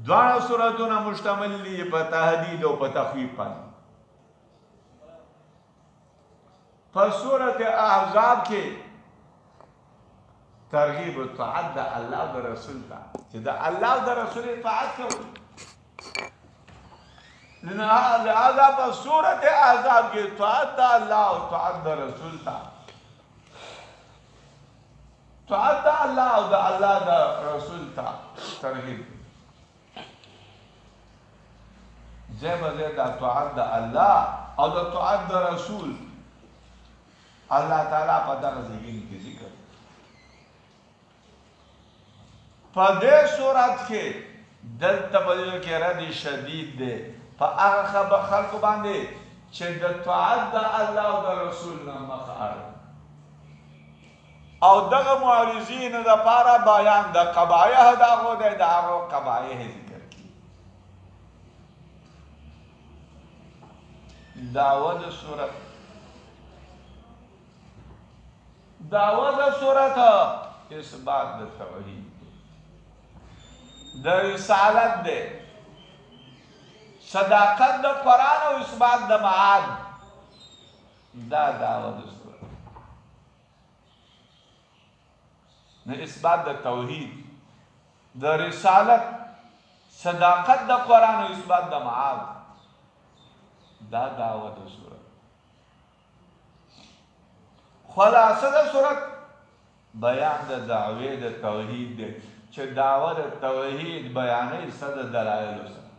دواړه سورتونه مشتمل دي په تهدید او په تخویف باندې. په سورت احزاب کې ترغیب اطاعت د الله او رسول ته چې د الله او رسول اطاعت کوي. لہذا په سورت احزاب کې اطاعت د الله او اطاعت د رسول ته، اطاعت د الله او د الله د رسول ته ترغیب. ځای په ځای د اطاعت د الله او د اطاعت د رسول الله تعالی په دغه ځایونو کې ذکر. په دې صورت کې دلته په دې کې رد شدید دی په هغه خلکو باندې چې د اطاعت د الله او د رسول نه مخ اړوي، او دغه معارضینو دپاره بیان د قبایح د هغو دی، د هغو قبایح ذکر کړي. دعوه د صورت اثبات د توحید د رسالت دی، صداقت د قرآن او اثبات د معاد. دا دعوه د صورت نه اثبات د توحید، د رسالت، صداقت د قرآن او اثبات د معاد. دا دعوه د صورت. خلاصه د صورت بیان د دعوی د توحید دی چې دعوه د توحید بیانوي څه د دلایلو سره.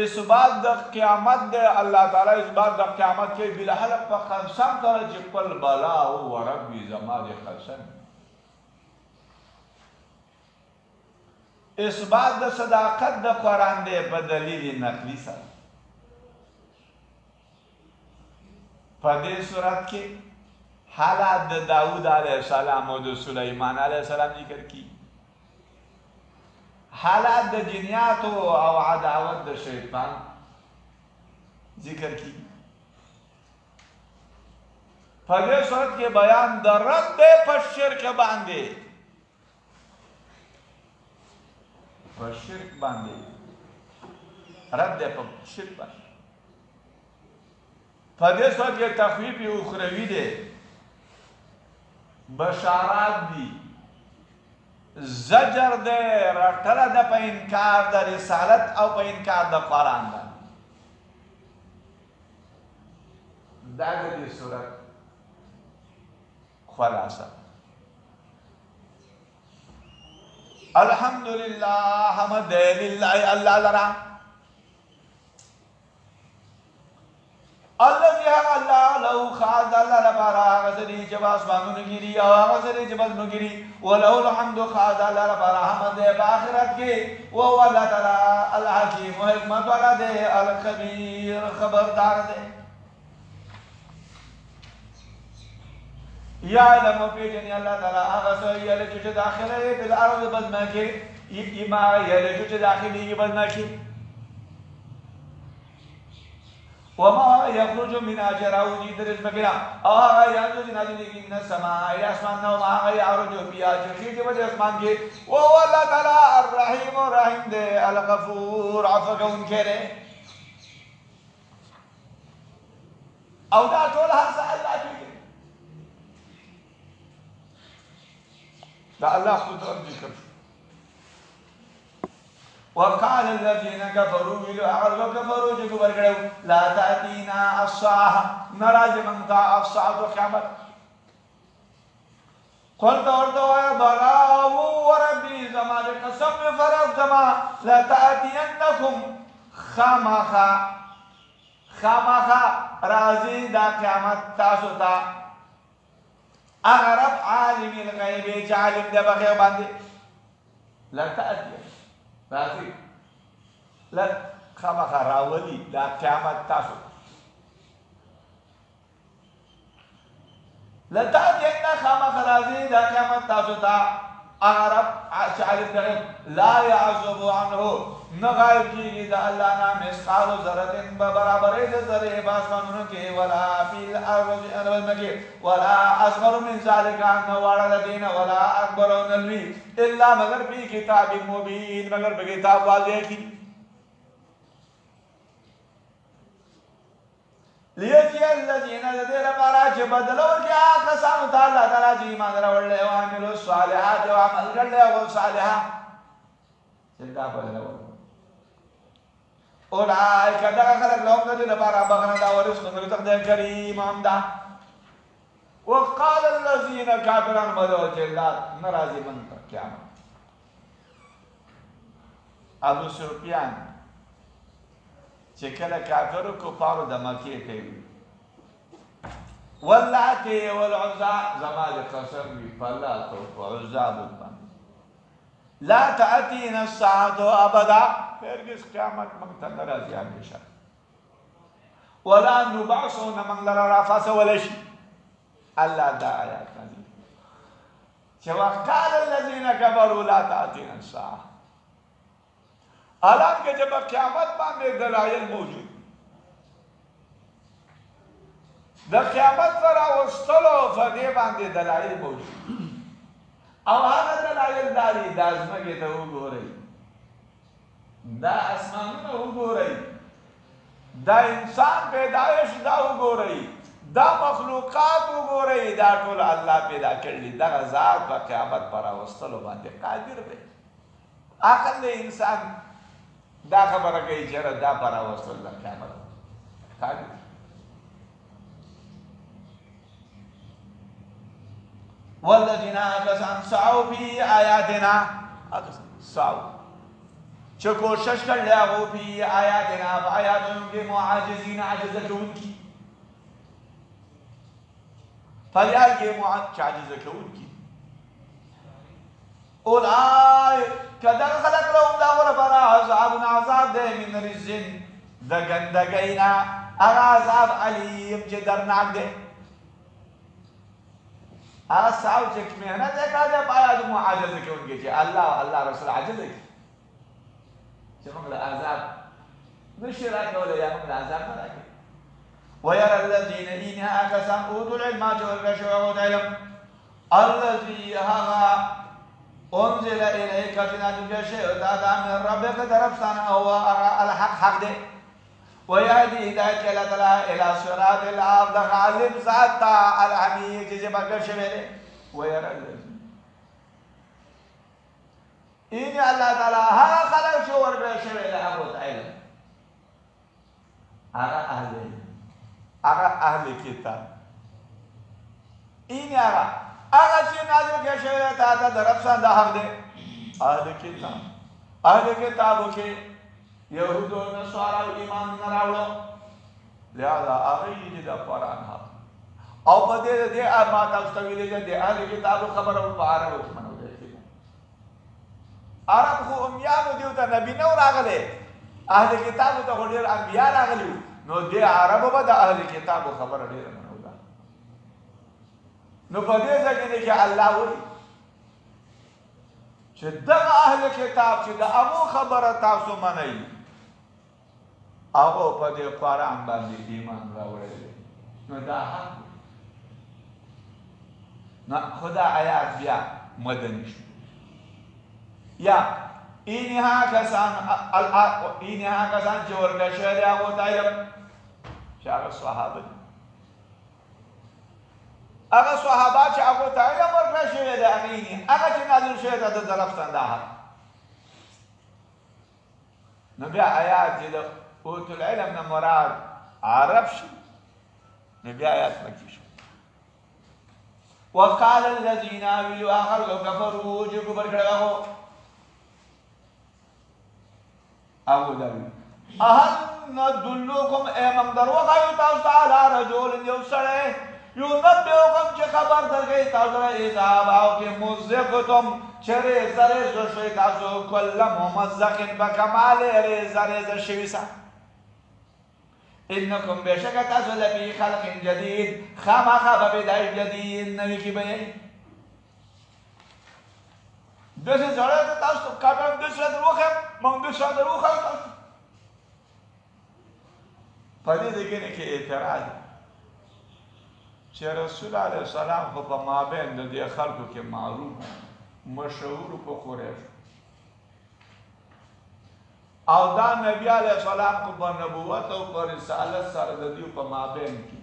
اثبات د قیامت دی، الله تعالی اثبات د قیامت کې بالحلف په قسم سره چې قل بلا او ربي زما د قسم. اثبات د صداقت د قرآن دی په دلیل نقلی سره. په دې صورت کې حالات د داود علیه السلام او د سلیمان علیه السلام ذکر کی، حالات د جنیاتو او عداوت د شیطان ذکر کی. په دې صورت کې بیان د رد په شرک باندې، په شرک باندې رد په شرک باندې. په دې صورت کې تخویف اخروی دی، بشارات دی، زجر دی، رټله ده په انکار د رسالت او په انکار د قرآن باندې. دا د دې صورت خلاصه. الحمدلله، حمد لله الله لرا، الذي الله له خاص الله لپاره غزري چې اسمانونو کې دي او غزري چې بزمو کې دي، وله الحمد خاص الله لپاره حمد په آخرت کې، وهو الله تعالی الحکیم حکمت والا دی، الخبیر خبردار دی. یعلم پیژني الله تعالی هغه څه یلج چې داخله یې په الارض بزمه کې، ما یلج چې داخلي یې بزمه کې، وما يخرج من أجره جيدرز مكنا آغا يانجو جناجي من السماء إلى أسمان نوم آغا يعرجو بيا جخير وجه أسمان كي وهو الله تعالى الرحيم الرحيم دي الغفور عفو كره او دا ټول هر څه الله کوي. دا الله قدرت ذکر. وقال الذين كفروا ويلعوا كفروا جو كفر کړو لا تاتينا الساعه نراج من تا الساعه قیامت. قلت ورته بلا وربي زمان قسم فرض زما لا تاتينكم خامخا راضي دا قیامت تاسو ته اغرب عالم الغيب عالم د بغیر باندې لا تاتي راضي لا خامخا راولي دا قیامت تاسو لا تاتي خامخا راضي دا قیامت تاسو ته عرب عارف لا يعزب عنه نغائب کی دا اللہ نام مسقال ذرتن برابر ذرے باسمانوں کے ولا فی الارض مکی ولا اصغر من ذلك نوار الدین ولا اکبر نلوی الا مگر فی کتاب مبین مگر بکتاب واضح کی لیجی الذین ذیر پارا چھ بدلو کیا قسم تعالی تعالی جی ایمان راولے وعملوا الصالحات وعمل کرلے وہ صالحہ چنتا بدلو اولئک دخلت لهم الذين پارا بغنا ورزق رزق کریم عمدہ وقال الذين كافرون بدو جلات ناراضی من پر قیامت ابو سفیان چکل کافر کو پارو دمکی تیوی واللعتی والعزا زمال قسم بی فلاتو وعزا بودبان لا تأتین الساعتو ابدا پھرگز قیامت منگتن رازی آمیشا ولا نبعثون من لرا رافاس ولشی اللہ دا آیات نزید وقال الذین کبروا لا تأتین الساعة حالانکہ جب قیامت باندے دلائل موجود دا قیامت پر آوستلو فدے باندے دلائل موجود اوانا دلائل داری دا ازمگی تا ہو گو رہی دا اسمانون ہو گو رہی دا انسان پیدایش دا ہو گو رہی دا مخلوقات ہو گو رہی دا کل اللہ پیدا کرلی دا غزات با قیامت پر آوستلو باندے قادر بے آخر دے انسان دا خبر کئی چرا دا پر آوستلو دا قیامت قادر والذین آکسان سعو فی آیاتنا سعو چو کوشش کر لیا ہو فی آیاتنا فآیاتن کے معاجزین عجز کون کی فریال کے معاجز کون کی اولائے کدر خلق لهم داور برا عذاب عذاب دے من رزن دا گندگینا اگا عذاب علیم چے درناک دے ساو چک محنت ہے کہا جب آیا جو معاجز کے ان کے چھے اللہ رسول عاجز ہے چھے منگل عذاب نشرا کے ولی یا منگل عذاب نہ رکھے وَيَرَ الَّذِينَ إِنْهَا أَكَسَانْ أُوتُوا الْعِلْمَا جُوَرْ شُوَغُ دَيْلَمْ الَّذِي هَغَا أُنزِلَ إِلَيْكَ تِنَادُكَ شَيْءُ دَادَ مِنْ رَبِّكَ تَرَفْسَانَ هُوَ الْحَقْ حق دے وَيَهْدِي هِدَايَتَكَ إِلَى صِرَاطِ الْعَبْدِ غَالِبْ ذَاتَ الْحَمِيدِ جسے بکر شمیرے وَيَرَ الَّذِينَ إِنِ اللہ تعالیٰ ہاں خلق شو ورگر شمیرے اگوت علم آغا اہل کتاب إِنِ آغا چی نازل کے شمیرے تاتا درفسان دا حق دے اہل کتابوں کے یہود و نصارا و ایمان نراولو لہذا آغی دا قرآن حق او بدے دے آمات استویلے جا دے اہل کتاب و خبر و عرب و تمنو دے عرب خو امیانو دیوتا نبی نو راگلے اہل کتاب و تا خودیر انبیاء راگلیو نو دے عرب و دا اہل کتاب و خبر دیر منو دا نو بدے زکی دے کہ اللہ ولی چھ دم اہل کتاب چھ دا امو خبر تاسو منئی آغو پا دے قرآن باندی ایمان راوڑے دے نو دا حق نا خدا آیات بیا مدنی شو یا اینہا کسان چورگا شہر آغو تائیم چاگا صحابہ دی اگا صحابہ چا آغو تائیم ورگا شہر آغینی اگا چی نازل شہر دا درفتن دا حق نو بیا آیات جلو اوتو العلم نا مراد عرب شو نبی آیات مکی شو وقال الذین آویلو آخر لو کفرو جو کبر کڑا ہو ابو داوی اہل ندلوکم اے مقدر وقایو تاوستا علا رجول یو سڑے یو نبیوکم چه خبر در گئی تاوستا ایزاب آو که مزقتم چه ریزه ریزه شوی تاسو کل ممزقین بکمال ریزه ریزه شویسا انکم بشک تاسو لفی خلق جدید خامخا ببدای جدید نوی کی بیئی داسې زړی ته تاسو ته کاپیان دوی سره در وښیم موږ دوی سره در وښایو تاسو په دې دګنې کې اعتراض چې رسول علیه السلام خو په مابین د دې خلکو کې معروف مشهور په قریش او دا نبی علیه السلام خو په نبوت او په رسالت سره د دې په مابین کې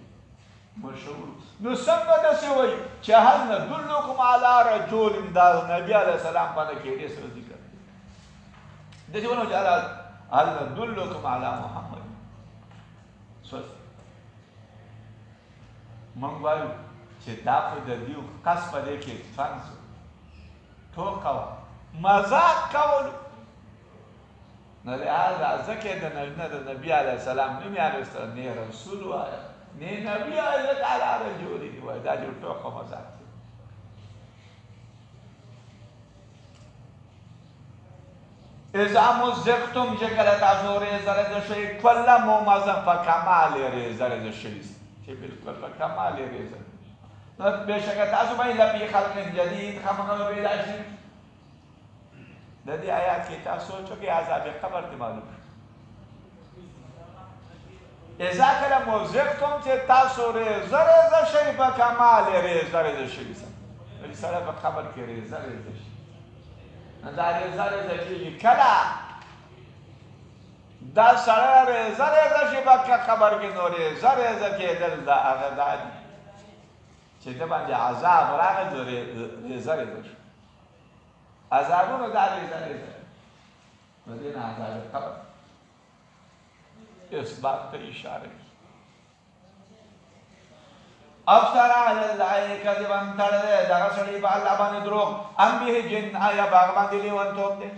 مشهور نو څنګه داسې وایي چې هل ندلکم علی رجل دا نبی علیه السلام باندې کې ډېر سره ذکر داسې ونه چې هل ندلکم علی محمد موږ وایو چې دا خو د دې کس په دې کې فنس ټوکه وه مذاق کولو نو لهذا ځکه د نبي علیه السلام نوم یې اخیسته نه رسول وایه نه نبي علیه علی رجل وایه دا جوړ ټوکه مذاق دی اذا مزقتم چې کله تاسو ریزه ریزه شئ کله ممزق په کمال ریزه ریزه شئ چې بالکل په کمال ریزه نو بېشکه تاسو باندې لفي خلق جدید خامخا پیدا شي د دې آیات کې تاسو سوچو کې عذاب قبر ته معلوم اذا کله مزقتم چې تاسو ریزه ریزه شئ په کمال ریزه ریزه شئ ولی سره په قبر کې ریزه ریزه شي دا ریزه ریزه کېږي کله دا سړی ریزه ریزه شي په قبر کې نو ریزه ریزه کېدل دا هغه دا دي چې ده باندې عذاب راغی نو ریزه ریزه شو عذابونه دا ریزه ریزه نو دې نه عذاب قبر اثبات ته اشاره کوي افسر علی الله کذبا تړلی دغه سړي په الله باندې دروغ ام به جن آیا باغ باندې لیونتوب دی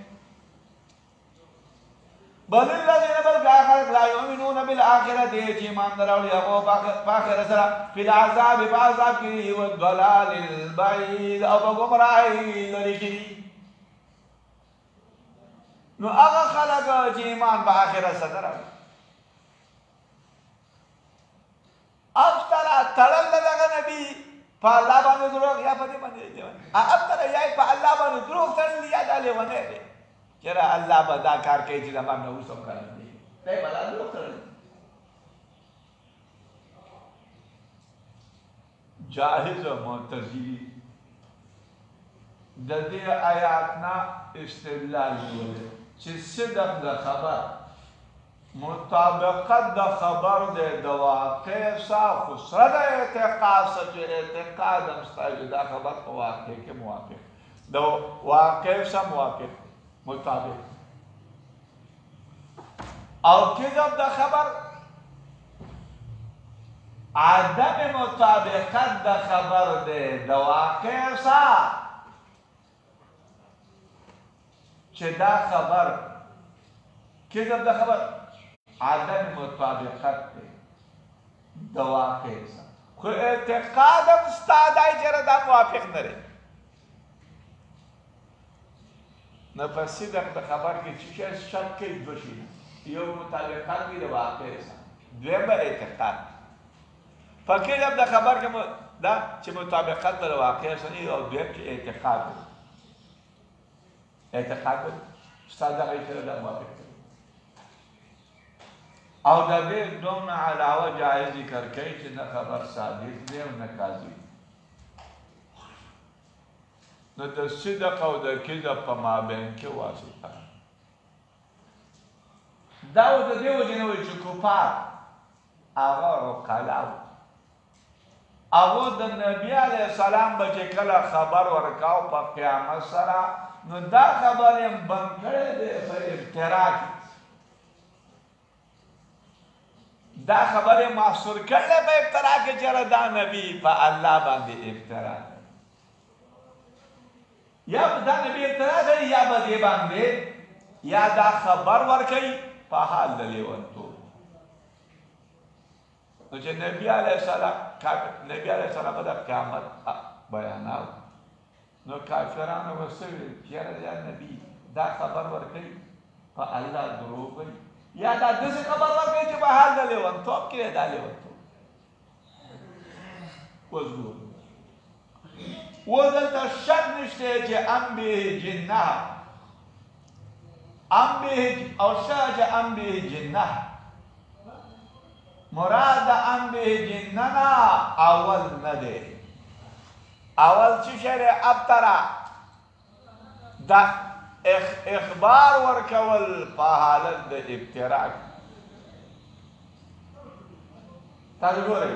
بل الذین بلکې خلک لا یؤمنون بالآخرة چې ایمان نه راوړي هغو په آخرت سره فی العذاب په عذاب کې والضلال البعید او په ګمراهۍ لرې کې نو هغه خلک چې ایمان په آخرت سره راوړي افطره تړل دغه نبي په الله باندې دروغ یا په دې باندې لیونی افطره یا په الله باندې دروغ تړل یا دا لیونی دی چېرې الله به دا کار کوي چې زما نه اوس هم کړی دی دی به دا دروغ تړل جاهز معتزلي د دې آیات نه استدلال کوي چې صدق د خبر مطابقت د خبر دی د واقع سره خو سره د اعتقاد سره چې اعتقاد هم ستا چې دا خبر په واقع کې موافق د واقع سره موافق مطابق او کذب د خبر عدم مطابقت د خبر دی د واقع سره چې دا خبر کذب د خبر عدم مطابقت دی د واقع سره خو اعتقاد هم ستا دی چېرې دا موافق نه دی نو په صدق د خبر کې چې شک کوي دوه شیونه یو مطابقت وي د واقع سره دویم به اعتقاد په کذب د خبر کې دا چې مطابقت د واقع سره او دویم چې اعتقاد وي اعتقاد ستا دغه سره دا موافق دی او د دې دومره علاوه جایز ذکر کوي چې نه خبر ثابت دی او نه کاذب نو د صدق او د کذب په مابین کې واسطه دا و د دې وجې نه وایي چې کفار هغه عقلاو هغه د نبي علیه السلام به چې کله خبر ورکاو په قیامت سره نو دا خبر یې بند کړی دی په افترا کې دا خبره محصور کړل په افترا کې چې دا نبی په الله باندې افترا یا دا نبی افترا کوي یا به دې باندې یا دا خبر ورکوي په حال د لیونتوب نو چې نبی علیه السلام د قیامت بیاناو نو کافرانو به څه ویل چېرې دا نبي دا خبر ورکوي په الله دروغ وایي یا دا داسې خبر ورکوي چې په حال د لیونتوب کې دا لیونتوب اوس ګورو ودلته شک نشته چې ام به جنه ام به او شاج ام به جنه مراد ام به جنه نه اول نه دی اول چې شری ابترا دا اخبار ورکول په حالت د ابتراک تاسو ګورئ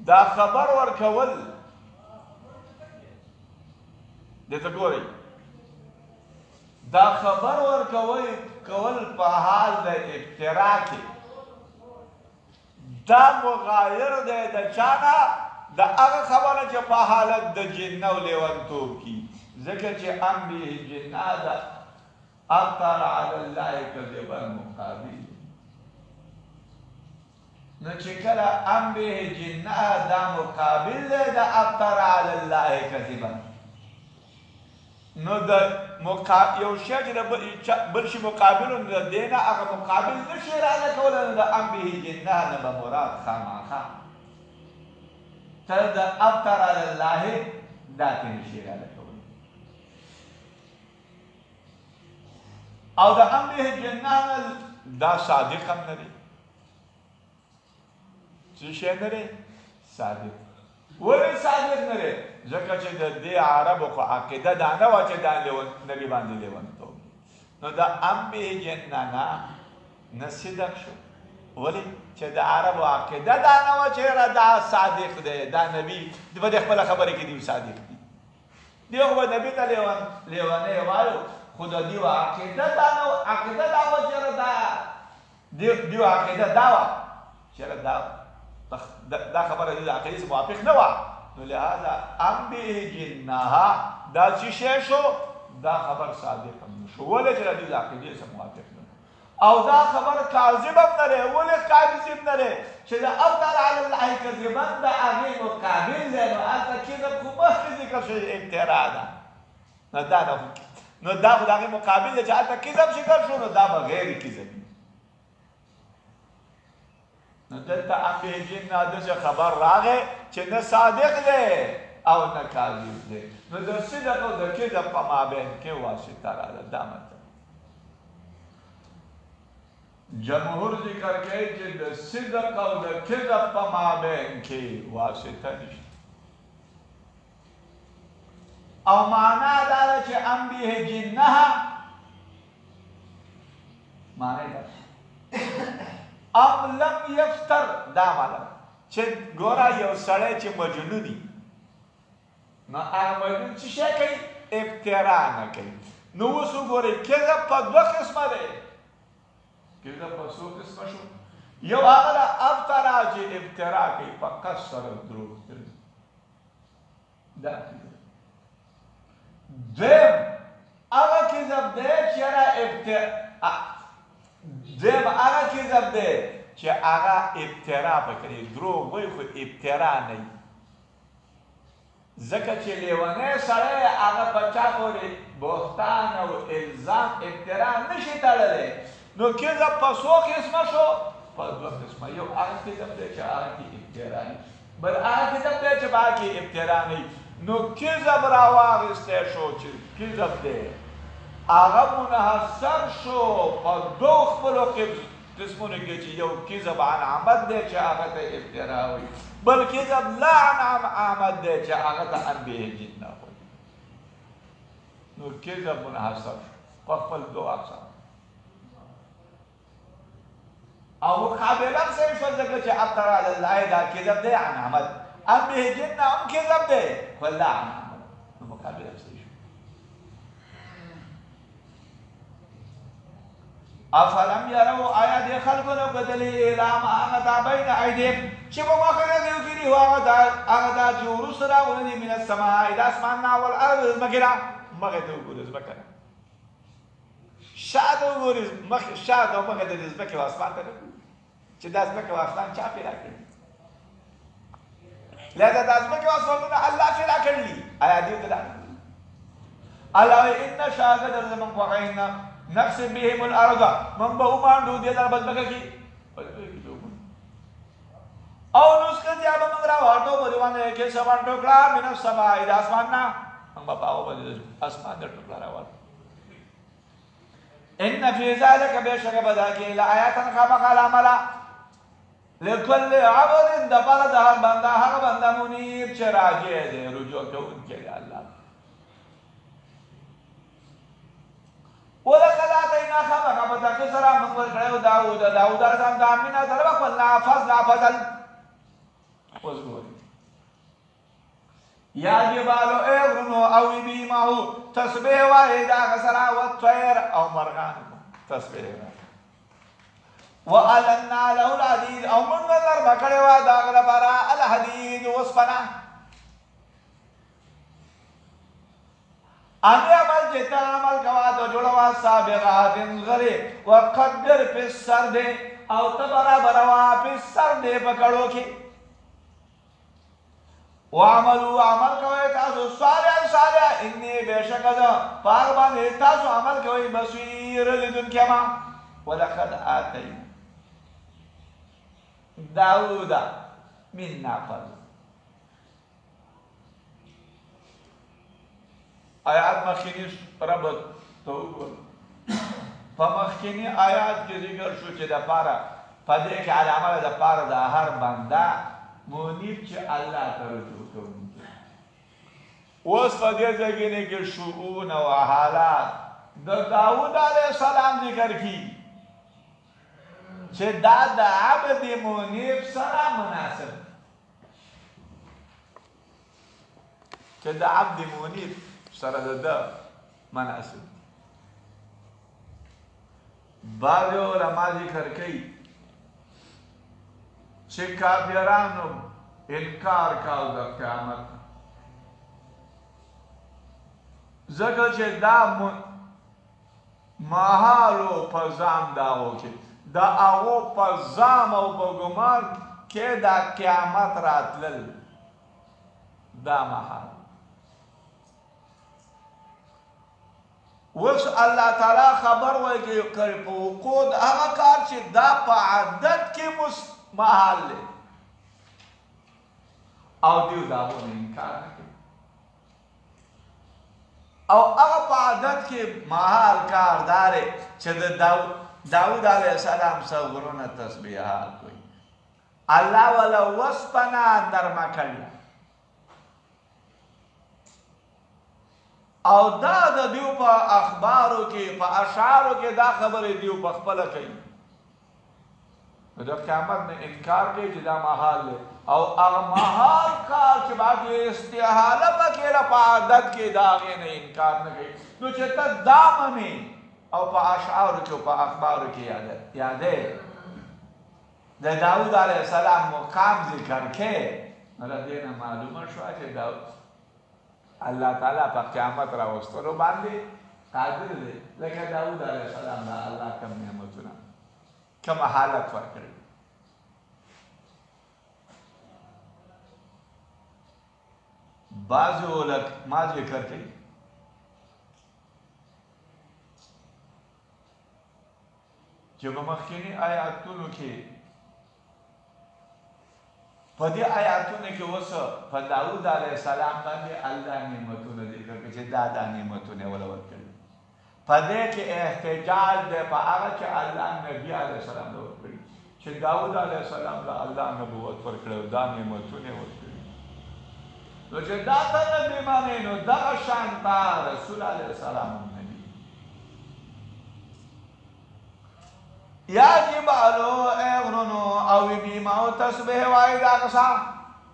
دا خبر ورکول دته ګورئ دا خبر ورکول په حال د ابتراک دا مغایر دی د چانه د هغه خبره چې په حالت د جنه او لیونتوب کې ځکه چې ام به جنه ده افتر علی الله کذبا مقابل نو چې کله ام به جنه دا مقابل دی د افتر علی الله کذبا نو د یو شی چې بل شي مقابل د دی نه هغه مقابل نشي رانه کولی نو د ام به جنه نه به مراد خامخا تر د ابتر علی الله دا ته نشي رانه کولی او د ام به جنه دا صادق هم نه دی څه شی نه دی صادق ولې صادق نه دی ځکه چې د دې عربو خو عقیده دا نه وه چې دا نبي باندې لیونتوب نو د ام به جنه نه صدق شو ولې چې د عربو عقیده دا نه وه چې دا صادق دی دا نبي په دې خپله خبرې کې دی صادق دی دی خو به نبي ته لیونی وایو خو د دیو عقیده دا نه عقیده دا وه چې دیو عقیده دا وه چې دا خبره د عقیدې سره موافق نه وه نو لہذا ام به جنها دا چې شی شو دا خبر صادق هم نه شو ولې چې د دې عقیدې سره موافق نه او دا خبر کاذب هم نه دی ولې کاذب نه دی چې د ابتر علی الله کذبا د هغې مقابل دی نو هلته کذب خو مخکې ذکر شوی ابترا ده نو دا خو د هغې مقابل دی چې هلته کذب ذکر شو نو دا به غیر کذب نو دلته ام به جنه داسې خبر راغی چې نه صادق دی او نه کاذب دی نو د صدق او د کذب په مابین کې واسطه راغله دا مطلب جمهور ذکر کوي چې د صدق او د کذب په مابین کې واسطه نشته او معنا دا ده چې ام به جنه معنی دا ام لم یفتر دا معنا چې ګوره یو سړی چې مجنوني نو هغه مجنون څه شی کوي ابترا نه کوي نو اوس وګورئ کذب په دوه قسمه دی کذب په څو قسمه شو یو هغه ابترا چې ابترا کوي فقط سره دروغ کوي دا دویم هغه کذب دی چې دیم هغه کذب دی چې هغه ابترا پکې دروغ وایي خو ابترا نه وي ځکه چې لیونی سړی هغه په چا پورې بهتان او الزام ابترا نشي تړلی نو کذب په څو قسمه شو په دوه قسمه یو هغه کذب دی چې هغه کې ابترا نه بل هغه کذب دی چې په هغه کې ابترا نه نو کذب راواغستی شو چې کذب دی هغه منحصر شو په دوه خپلو قسمونو کې چې یو کذب عن عمد دی چې هغه ته ابترا وایي بل کذب لا عن عمد دی چې هغه ته ام به جنه وایي نو کذب منحصر په خپل دوه اقسام او مقابله هم صحیح شول ځکه چې ابتر علی الله دا کذب دی عن عمد ام به جنه هم کذب دی خو لا عن عمد نو مقابله هم صحیح شول افلم یروا آیا د خلکو نو بدلی اعلام هغه دا بین ایدیم چې په مخه نه دیو کړي هغه دا چې وروسته راغلي من السماء د اسمان نه ول ارض مګرا مګه ته وګورئ زبکه شاده وګورئ مخ شاده مګه د زبکه واسمان ته چې د زبکه واسمان چا پیدا کړی لکه د زبکه واسمان الله پیدا کړی آیا دې ته الله ان شاهد زمن وغینا نفس بهم الارض من به مانډو دې در بدبګه کی او نسخه یا به موږ راوړو په دیوانه کې سبا ټوکړه من السماء د اسمان نه موږ په هغه باندې اسمان د ټوکړه راوړو ان فی ذلک بشک بدا کې لآیات خامخ علامه لكل عبد دبر ده بنده هغه بنده منیب چې راجع دی رجوع کوونکی دی الله ولقد آتینا خامخا په تحقیق سره موږ ورکړی داود علیه د امینه در وقلنا فضل اوس ګورئ یا جبالو ای غرونو اوبي معه تسبیح وایي د هغه سره والطیر او مرغان تسبیح وایي وَأَلَنَّا لَهُ الْحَدِيدَ او موږ نرمه کړې وه د هغه لپاره الحدید اوسپنه هغې عمل چې ته عمل کوه ته جوړوه سابغات غرې وقدر فی السرد او ته برابروه فی السرد په کړو کې وعملو عمل کوئ تاسو صالح انی بېشکه ده په هغه باندې تاسو عمل کوئ بصیر لیدونکی یم ولقد آتینا داود منا فضل آیات مخکینی ربط ته وګورئ په مخکینی آیات کې ذکر شو چې د پاره په دې کې علامه د پاره د هر بنده منیب چې الله ته رجوع کوونکی اوس په دې ځای کې شؤون او حالات د داود علیه السلام ذکر کی چې دا د عبد منیب سره مناسب چې د عبد منیب سره د مناسب بعض علما ذکر کوي چې کافرانو انکار کاو د قیامت ځکه چې دا محالو په ځان داغو کې د هغو په ځام او په ګمان کې دا قیامت راتلل دا محال اوس الله تعالی خبر ورکړي په وقوع د هغه کار چې دا په عادت کې محال دی او دیو د هغو نه انکار نه کوي او هغه په عادت کې محال کار دا دی چې د داود علیه السلام سره غرونه تسبیحات کوي الله ولا وسپنه نرمه کړي او دا د دیو په اخبارو کې په اشعارو کې دا خبرې دیو په خپله کوي د قیامت نه انکار کوي چې دا محال دی او هغه محال کار چې باقي استحاله پکې په عادت کې د هغې نه انکار نه کوي نو چې ته دا منې او په اشعارو کې او په اخبارو کې یادې د داود علیه السلام مقام ذکر کې نو د دې نه معلومه شوه چې الله تعالی په قیامت راوستلو باندې قادر دی لکه داود علیه السلام له الله کوم نعمتونه کوم حالت ورکړي بعض علما ذکر کوي چې په مخکینی آیاتونو کې په دې آیاتونو کې اوس په داود علیه السلام باندې الله نعمتونه ذکر کوي چې دا نعمتونه ولا ورکړي په دې کې احتجاج دی په هغه چې الله نبی علیه السلام ته ورکړي چې داود علیه السلام له الله نبوت ورکړي دا نعمتونه ورکړي نو چې دا ته نبی مانې نو دغه شان ته رسول علیه السلام یا جبالو اے غرونو اوبي معه تسبیح وایي دا قصه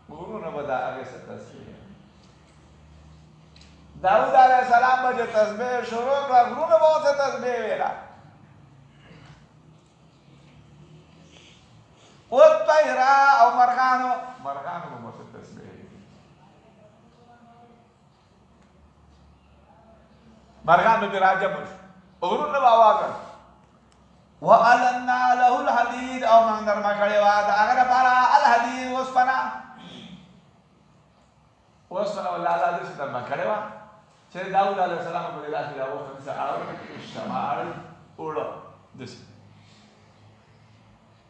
غرونه به د هغې څه تسبیح داود علیه السلام به چې تسبیح شروع کړه غرونه به ورته تسبیح ویله والطیره او مرغانو به ورته تسبیح مرغان به پرې راجم شو غرونه به اواز وَأَلَنَّا لَهُ الْحَدِيدَ او موږ نرمه کړې وه د هغه لپاره الحدید اوسپنه والله الله داسې نرمه کړې وه چې داود علیه السلام په دې داسې راوخته داسې اړوله شمال اوړه داسې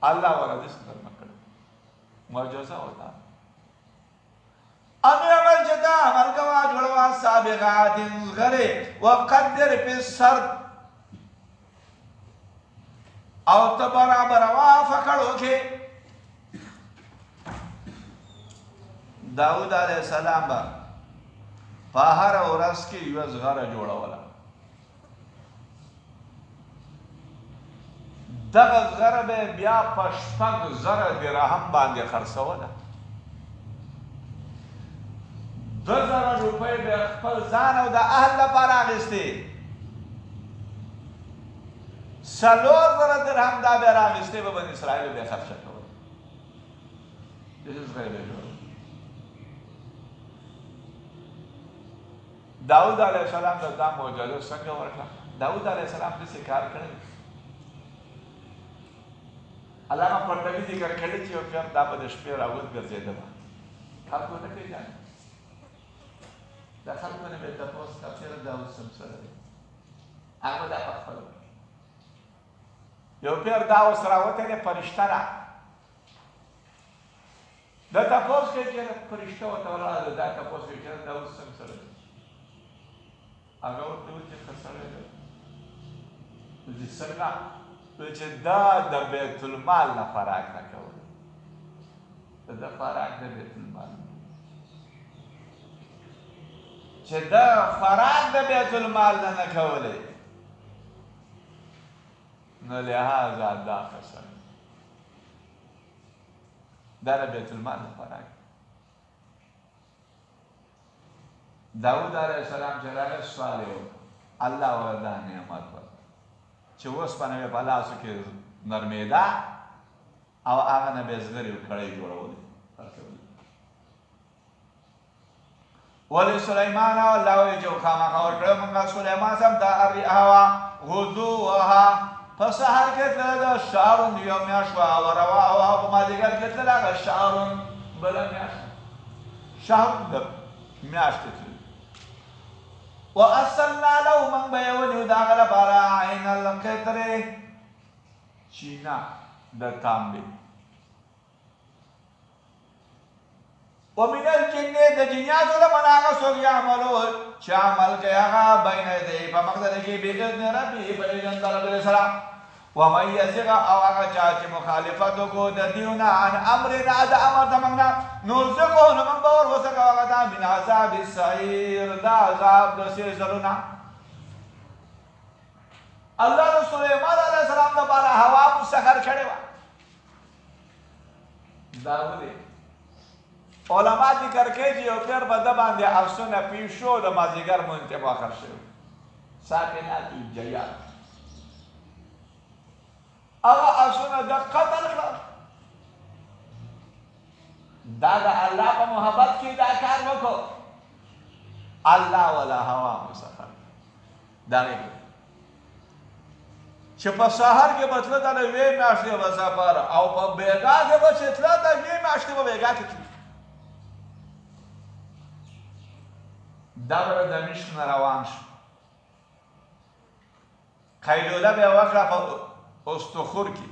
الله ولا داسې نرمه کړې معجزه وتا ان عمل جدا عمل کوا جوړوا سابقات غره وقدر في السرد او ته برابر وافقړو کې داود علیه السلام با په هر ورځ کې یو زغره جوړوله دغه زغره به بیا په 6,000 درهم باندې خرڅوله 2,000 روپۍ به خپل ځان او د اهل لپاره اخیستې 4,000 درهم دا به راخیستې به بني اسرائیل به خرڅه کوله دغه زغره به جوړوله داود علیه السلام ته دا معجزه څنګه ورکړه داود علیه السلام داسې کار کړی علامه پرتګي ذکر کړی چې یو پیر دا به د شپې راوت ګرځېده به خلکو نه پېژانده د خلکو نه به یې تپوس کا چېرې داود سم سره دی هغه دا په خپله یو پیر دا اوس راوتی دی فرشته ده د تپوس کوي چېرې فرشته ورته ولاړه ده دا تپوس کوي چېرې داود سم سره دی هغه ورته وویل چې ښه سړی دی چې څنګه چې دا د بیت المال نه فراق نه کولی د فراق د بیت المال چې دا فراق د بیت المال نه نه کولی نو لهذا دا قسم دا د بیت المال نه فراق داود علیه السلام چې راغی سوال یې وکړ الله ورته دا نعمت ورکړ چې اوسپنه یې په لاسو کې نرمېده او هغه نه به یې زغرې کړۍ جوړولې ولې سلیمان الله وایي چې خامخا ورکړی موږ سلیمان صاحب ته الرئها غدوها په سهار کې تلله شهرون یو میاشت وه او رواحها په مازدیګر کې تلله هغه شهرون بله میاشت شهرون د میاشتې تلله وأرسلنا له من بيوني داغل بارا عين القطر چینا د تانبه ومن الجن د جنیات لمن آغا سوک یعملو چه عمل کیا غا بین ایدهی پا مقدر کی بیدن ربی بلیدن طلب السلام ومن یزغ او آغا چاچ مخالفتو کو دیونا عن امرنا دا امر دمگنا نرزقو نمن باور وسکا وقتا من عذاب السعیر دا عذاب دا سیزلونا اللہ دا سلیمان علیہ السلام دا بارا ہوا مسخر کھڑے وا داودی علماء ذکر کے جی او پیر بدا باندے افسون پیشو دا مازیگر منتب آخر شو ساکنات الجیات اغا افسون دا قتل کر دا اللہ پا محبت کی دا کار وکو اللہ والا ہوا مسخر دانے گئے چې په سهار کې به تله دا د یوې میاشتې به سفر او په بیګا کې به چې تله د یوې میاشتې به بیګا کې تلي دا به د دمشق نه روان شو قیلوله به یې وکړه په استخور کې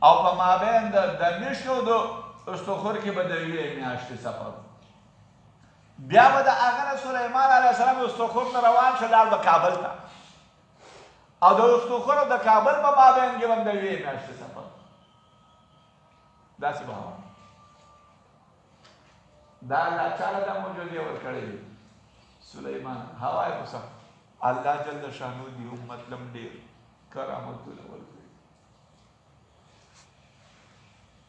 او په مابین د دمشق او د استخور کې به د یوې میاشتې سفر بیا به د هغه نه سلیمان علیه السلام استخور نه روان شو لاړ به کابل ته او د استخور او د کابل په مابین کې به هم د یوې میاشتې سفر داسې به هوا دا الله چاله دا معجزې ورکړې دي سلیمان هوا یې مسخر الله جل شانو دې امت لم ډېر کرامتونه ورکړي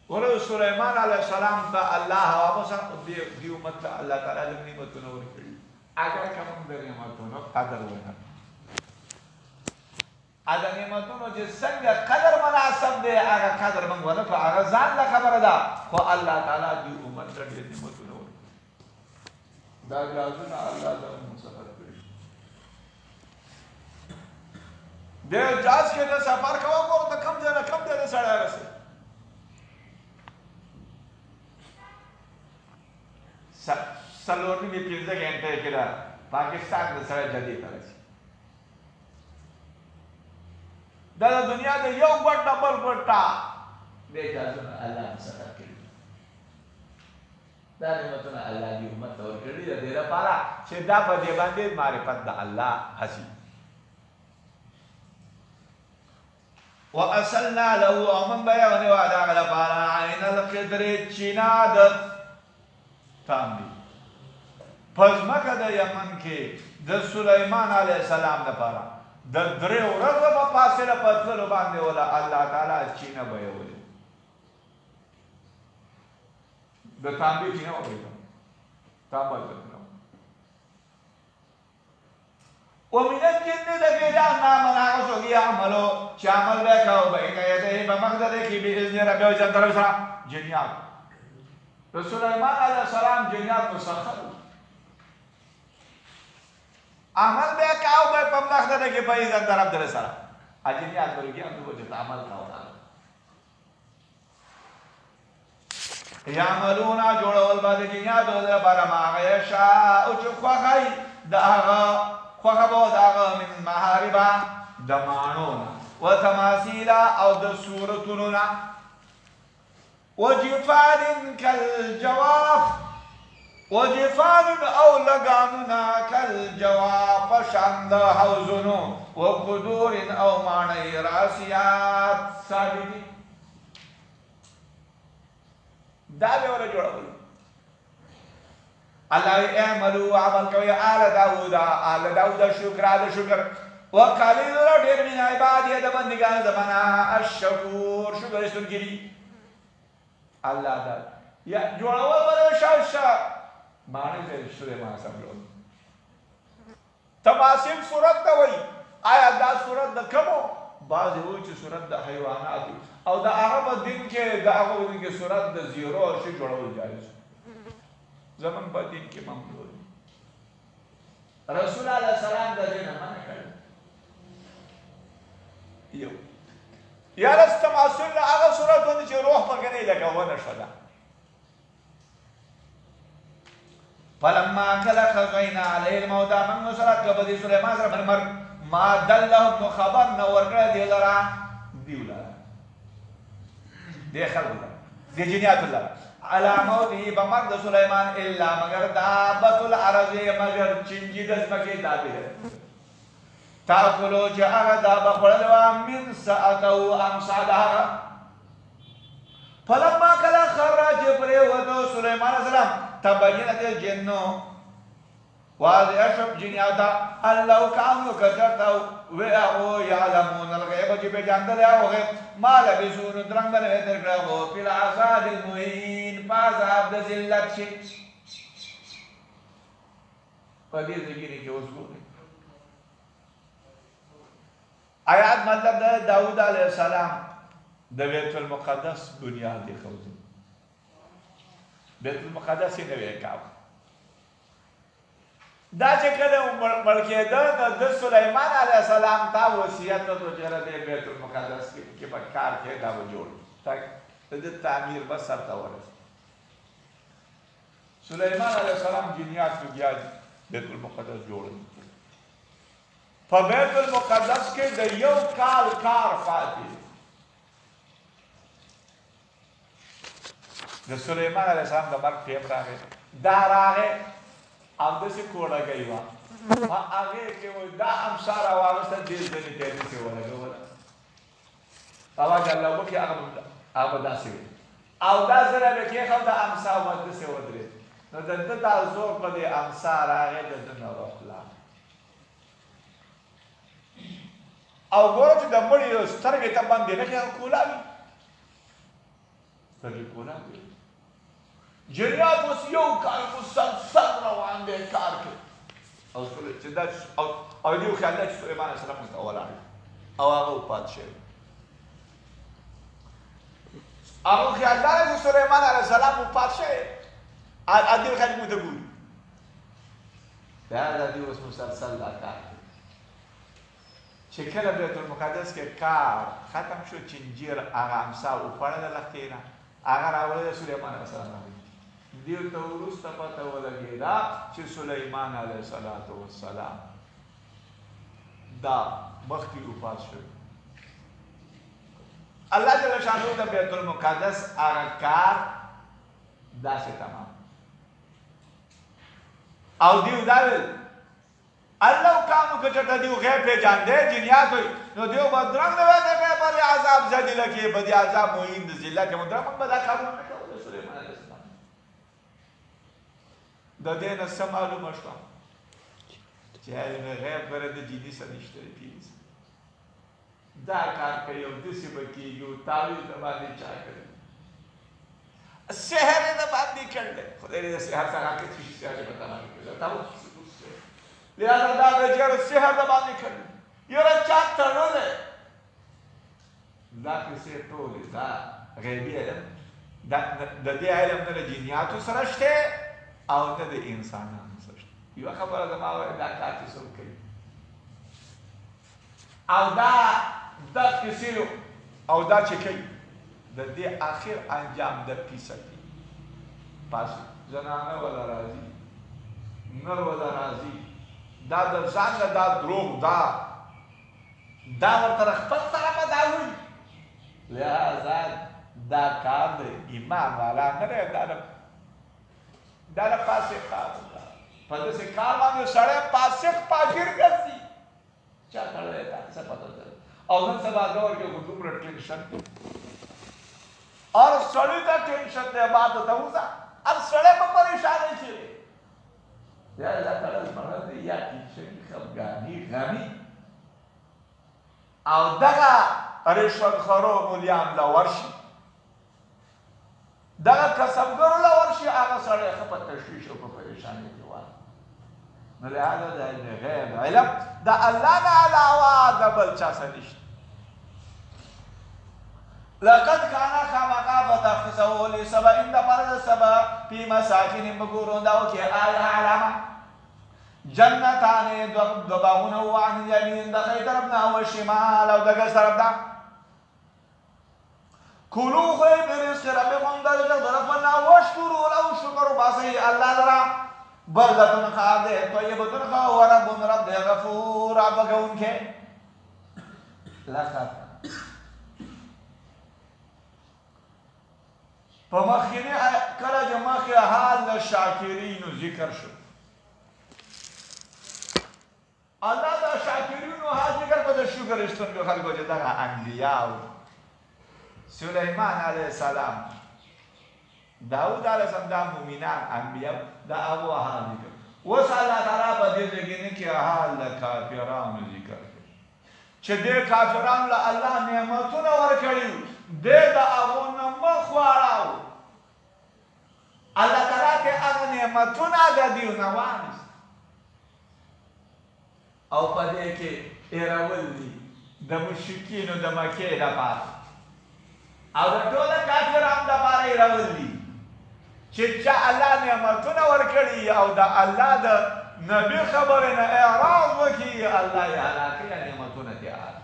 ورته سلیمان علیه السلام ته الله هوا مسخر دې امت ته الله تعالی لږ نعمتونه ورکړي اگر که موږ د نعمتونو قدر ونه ادا نعمتونو چې څنګه قدر مناسب دی هغه قدر موږ ونه کړو هغه ځان له خبره ده خو الله تعالی دې امت ته ډېر نعمتونه ورکړي دا جازونه الله تعالی مسخر کړي د جاز کې د سفر کوه ورته کم ځای نه کم ځای نه سړی رسي څلور نیمې پنځه ګنټې کې ده پاکستان د سړی جدي ته رسي دا د دنیا د یو ګوټ نه بل ګوټ ته دې اجازهونه الله مسخر کړي دا نعمتونه الله دې امت ته ورکړي د دې لپاره چې دا په دې باندې معرفت د الله حاصل وأصلنا له ومن بيغني وعدا لپاره عین القدر چینا د تامدي پزمکه د یمن کې د سلیمان علیه السلام لپاره د درې ورځو په فاصله په تلو باندې ولا الله تعالی چینه بیولې د تامدي چینه وایي تامل ومن الجن دجال من عصوا يعملوا شامل بك وبين يديه بمقدرك بإذن ربه وجندر بسرعة جنيات سليمان عليه السلام جنيات مسخر عمل بك وبمقدرك بإذن ربه بسرعة الجنيات برجع أنه وجد عمل كونا يعملون جوړول بعد جنيات ولا برما يشاء وشوفوا خي داغا خوخبو داغا من محاربا دمانونا وتماثيلا او د صورتونونا وجفان كالجواف وجفان او لغانونا كالجواف شاند حوزنو وقدور او معنی راسيات ثابتي دا به ولا جوړول الله اعملوا عمل کوي آل داود شکر وقلیل ډیر من عبادی د بندگان زمانہ الشکور شکر استنګری الله دا یا جوړول ور شاوشا باندې په سليمان سملو تماثيل صورت دا وای آیا دا صورت د کومو بعض وو چې صورت د حیوانات او د هغه دین کې د هغه دین کې صورت د زیرو شي جوړول جایز زمن په دین کې ممنوع رسول الله سلام د دین منع کړ یو یا رستماسل هغه صورتونه چې روح په غنې لګاونه شوه فلما كلا خزينا عليه الموت من نصرت كبدي سليمان سره مرمر ما دلهم خبر نور کړ دی لرا دیولا دی خلق دی جنیات الله على موته بمرد سليمان الا مگر دابت الارض مگر چنجي دزمکه دابه تاكلو جاء دابه خلوا من ساعته امصادها فلما كلا خرج بريوتو سليمان السلام تبينت الجن واضح شب جنياتا ان لو كانوا كجرتوا وهو يعلمون الغيب جب جاندل او غيب ما لبسون درنگل درگو في العذاب المهين فعذاب ذلت شي پدې ذکر کې اوس ګورئ آیات مطلب ده داود علیه السلام د بیت المقدس بنیاد دی خوځي بیت المقدس یې نه وکاو دا چې کله ملکیده د سليمان علیه السلام تا وصیت ته چې د بیت المقدس کې په کار کې دا جوړ تک د تعمیر بس سره ورس سليمان علیه السلام جنیات بیا بیت المقدس جوړ په بیت المقدس کې د یو کال کار فاتح د سليمان علیه السلام د مرګ ټیم راغی دا راغی او داسې کوړه کوي وا هغې کې وایي دا امسا راواغسته دې ځنې تېرې سې ولګوله اواز الله وکړي هغه به داسې وي او دا زره به کېښود د امسا به داسې ودرېد نو د ده دا زور په دې امسا راغی د ده نه روخلا او ګوره چې د مړي سترګې ته بندې نه کړي کولا وي سترګې کولا وي جنیات اوس یو کال مسلسل روان دی کار کوي او چې دا او دې وخیال ده چې سلیمان علیه السلام ورته ولاړ او هغه وفات شوی هغه خیال ده چې سلیمان علیه السلام وفات شوی دې وخیال موږ ته ګوري دا دې اوس مسلسل دا کار کوي چې کله بیت المقدس کې کار ختم شو چنجیر هغه امسا وخوړله لښتې نه هغه راوړی د سلیمان علیه السلام دیو ته وروسته پته ولګېده چې سلیمان علیه السلام دا مخکې وفات شوی الله جل شانو د بیت المقدس هغه کار داسې تمام او دیو دا ویل الله کانو که چټه دیو غیب پیژاندې جنیات وي نو دیو بدرنګ نه وای د پر عذاب ځدی لکه بدی عذاب موین د ذلت مدرم به دا کارونه نه کول سليمان عليه السلام د دې نه څه معلومه شوه چې علم غیب بره د جنی سره نشته پیږي دا کار کوي او داسې به کېږي او تعویض د باندې چا کوي سحر د باندې کړل خدای دې سحر څنګه کې چې سحر به تمام کړي دا تاسو لہذا دا بچیار سحر د باندې کړل یره چا تړل دا کیسه ټول دا غیبی علم دا د دې علم نه جنیاتو سره شته او نه د انسانانو سره شته یو خبره دا ما دا کار څه کوي او دا کیسه او دا چې کوي د دې اخر انجام د پیستی پس زنانه ولا راضي نر ولا راضي دا د ځان دا دروغ دا ورته خپل طرفه دا وي لہذا دا کار د ایمان والا نه دی دا د فاسق کار په داسې کار باندې سړی فاسق فاجر ګرځي چا کړی دا څه پته ده او نن سبا دور کې دومره ټینشن اور سړی ته ټینشن دی بات ته وځه اب سړی په پریشانۍ کې یا دا کړل مراد یا ټینشن خفګاني غمي او دغه رشوت خورو مولیان لا ورشي دغه کسبګرو لا ورشي هغه سړی ښه په تشویش او په پریشانۍ کې وایي نو لهذا د غیب علم د الله نه علاوه د بل چا سره نشته لقد كان خامخا فتخسوا لسبا ان فرد سبا في مساكن مغورون داو کې آیا علامه جنتان دباغونه وعن اليمين د خیر طرفنا او شمال او دغه طرف دا کلوا خیر برزق ربکم درجه طرفنا واشکروا له شکر باسي الله درا بلدتن خاده طیبتن خا ورب رب غفور ابغون کې لقد په مخکینه کله چې مخکې حال د شاکرینو ذکر شو الله د شاکرینو حال ذکر په د شکر استونګو خلکو چې دغه انبیاء سلیمان علیه السلام داود علیه السلام دا مومنان انبیاء دا هغو حال ذکر اوس الله تعالی په دې ځای کې حال د کافرانو ذکر کوي چې دې کافرانو له الله نعمتونه ورکړي دې د هغو نه مخ واړاو الله تعالی ته هغه نعمتونه د دیو نه وانه او په دې کې ایرول دي د مشرکینو د مکې لپاره او د ټولو کافرانو لپاره ایرول دي چې چا الله نعمتونه ورکړي او د الله د نبی خبره نه اعراض وکړي الله یې هلاکوي نعمتونه تیار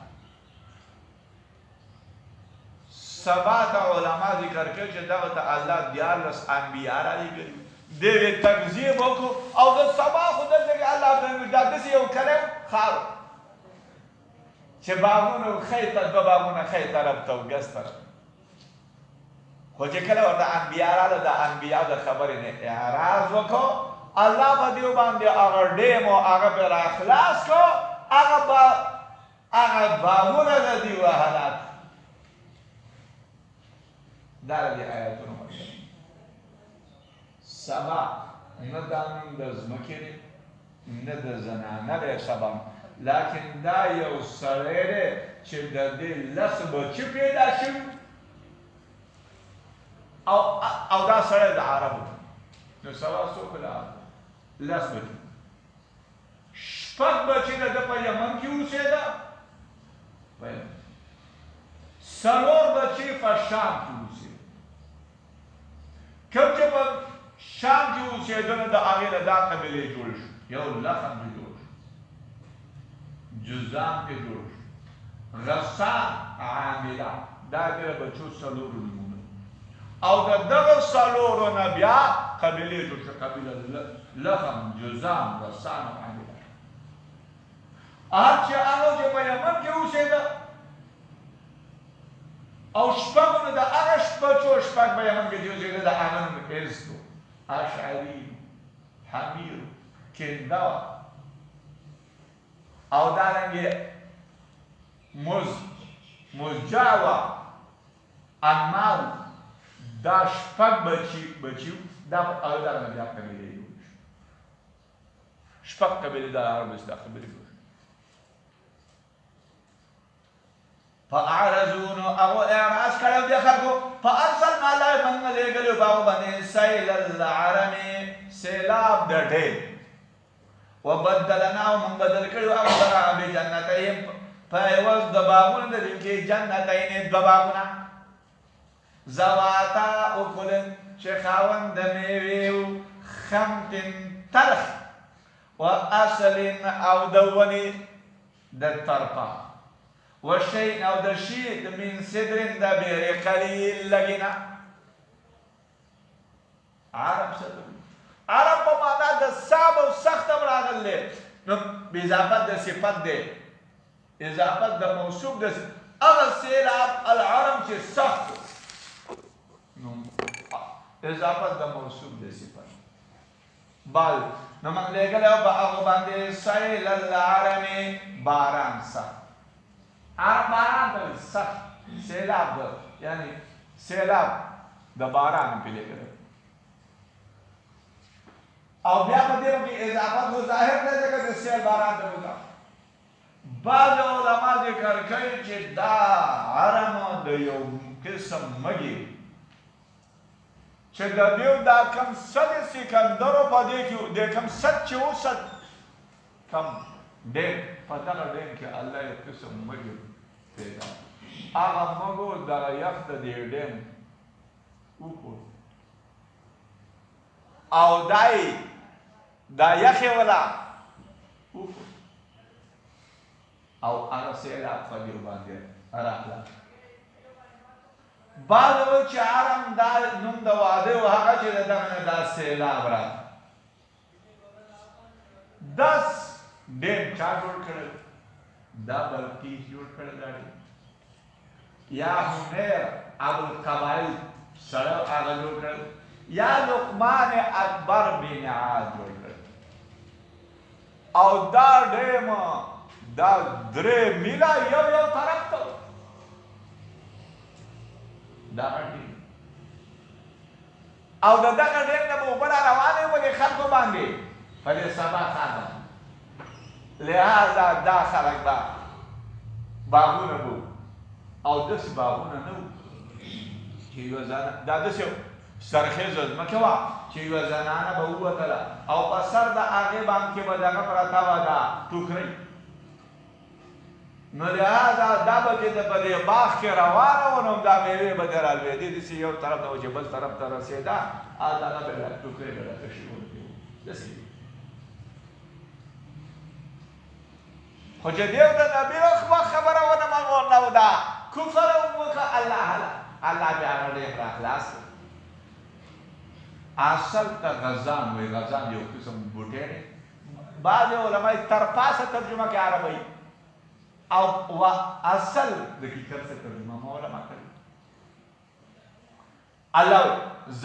سبات علماء ذکر کوي چې دغه ته الله 14 انبیاء را لېږلي دې تکذیب وکړو او د سبا خو دلته کې الله دا داسې یو کلم خاو چې باغونه ښی طرف باغونه ښی طرف ته او ګس طرف خو چې کله ورته انبیاء راغله د انبیاء د خبرې نه اعراض وکړو الله په دیو باندې هغه ډیم او هغه پرې راخلاص کړو هغه باغونه د دیو حالات دا د آیاتونو مطلب سبا نه دا نوم د ځمکې دی نه د زنانه دی سبا لیکن دا یو سړی دی چې د دې لس بچي پیدا شوي او دا سړی د عربو نو سبا څوک د عربو لس بچي شپږ بچي د ده په یمن کې اوسېده څلور بچي په شام کې اوسېده کوم چې په شام کې اوسېده نو د هغې نه دا قبیلې جوړ شو یو لخم کې جوړ شو جذام کې جوړ شو غسان عامله دا د بچو څلورو نومونه او د دغه څلورو نه بیا قبیلې جوړ شو قبیله لخم جذام غسان او عامله هر چې هغه چې په یمن کې اوسېده او شپږونه د هغه شپږو شپږ به یې موږ جوړېږي د هغه نوم حزب اشعري حمیر کنده او دارنګې مزجاوه انماو دا شپږ بچیو دا په هغه دارنګه بیا قبیلې جوړ شو شپږ قبیلې د عربو دا قبیلې جوړ شو فاعرضوا نو هغه اعراض کړی د خلکو فارسلنا الله من لېږلو په هغو باندې سیل العرم سیلاب د ډېر وبدلناه من بدل کړو هغه سره بجنتین په عوض د باغونو د دې کې جنتین دوه باغونه ذواتا اکل چې خاوند د میوې خمط تلخ و اصل او د ونې د طرفه وشيء او د شيء من صدر د بیر قلیل لګینا عرب څه عرب په معنا د صعب او سخت راغلی نو باضافت د صفت دی اضافت د موصوف د هغه سیلاب العرب چې سخت نو اضافت د موصوف د صفت بل نو موږ لګلو په هغه باندې سیل العرم باران سخت عرب باران ته سخت سیلاب یعنی سیلاب د باران په لګلو او بیا په دې کې اضافت مو ظاهر نه ده چې سیل باران ته وځه بعض علما ذکر کوي چې دا عرم د یو قسم مګي چې د دیو دا کم صد سکندرو په دې کې د کم صد چې وسد کم ډېر په دغه ډېر کې الله یو قسم مګي پیدا هغه مګو د یخ د دې ډېم وکړ او دای دا یخې ولا او هغه سیلاب په دې باندې راغله بعد وایي چې عرم دا نوم د واده و هغه چې دغه نه دا سیلاب راغله 10 ډېم چا جوړ کړل دا بلقیس جوړ کړل یا هنر ابو القبائل سره هغه جوړ کړل یا لقمان اکبر بن عاد جوړ کړل او دا ډېم دا درې میله یو طرف ته دا ډېم او د دغه ډېم نه به اوبه را روانې وې د خلکو باندې په دې سبا خانه لہذا دا خلک به باغونه به او داسې باغونه نه وو چې یوه زنه دا داسې سرخیزه ځمکه وه چې یوه زنانه به ووتله او په سر د هغې باندې به دغه پرته وه دا ټوکرۍ نو لہذا دا به چې په دې باغ کې روانه وه نو دا میوې به دې رالوېدې داسې یو طرف ته و چې بل طرف ته رسېده دغه به ټوکرۍ به راکشي ورکې وو داسې خو چې دیو د نبي خبره ونه منو دا کفر وکړه الله بیا هغه ډېر راخلاص کړ اصل ته غزان وایي غزان یو قسم بوټی دی بعضې علما یې ترپاسه ترجمه کې عربی او اصل د کیکر څخه ترجمه ما علما کړې الله